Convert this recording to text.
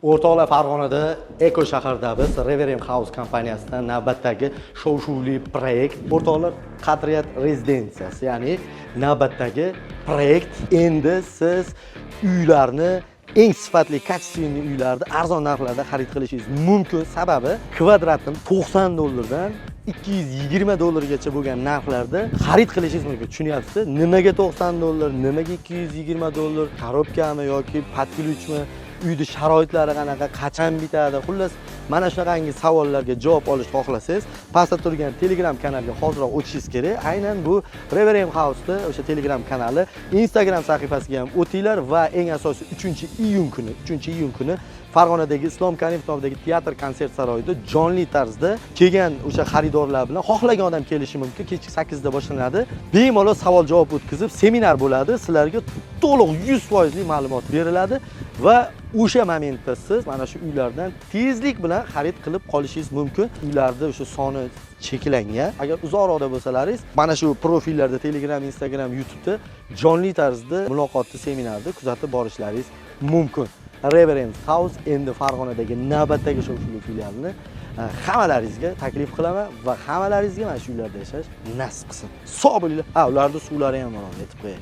O'rtoqlar, Farg'onada Eko shaharda biz Reverend House kompaniyasidan navbatdagi shov-shuvli proyekt. O'rtoqlar, qadriyat rezidensiyasi, ya'ni navbatdagi proyekt. Endi siz uylarni eng sifatli kачественный uylarni arzon narxlarda xarid qilishingiz mumkin. Sababi kvadratini $90 dan $220 bo'lgan narxlarda xarid qilishingiz mumkin. Tushunyapsiz? Nimaga $90, nimaga $220? Korobkami yoki podключmi? Uyda sharoitlari qanaqa, qachon bitadi? Xullas, mana shunaqangi savollarga javob olishni xohlasangiz, pastda turgan Telegram kanaliga hoziroq o'tishingiz kerak. Aynan bu Reverend House'da o'sha Telegram kanali, Instagram sahifasiga ham o'tinglar va eng asosiy 3-iyun kuni Farg'onadagi Islom Karimov nomidagi teatr konsert saroyida jonli tarzda kelgan o'sha xaridorlar bilan xohlagan odam kelishi mumkin. Kechki 8 da boshlanadi. Bemalol savol-javob o'tkazib, seminar bo'ladi. Sizlarga to'liq 100% ma'lumot beriladi va o'sha momentda siz mana shu uylardan tezlik bilan xarid qilib qolishingiz mumkin. Uylarda o'sha soni cheklangan. Agar uzoqroqda bo'lsalaringiz, mana shu profillarda Telegram, Instagram, YouTube'da jonli tarzda muloqotli seminarni kuzatib borishlaringiz mumkin. Reverend House endi Farg'onadagi navbatdagi shov-shuvli filialini hammalaringizga taklif qilaman va hammalaringizga mana shu uylarda yashash nasib qilsin. Sog' bo'linglar. Ularda suvlari ham bor, aytib qo'yay.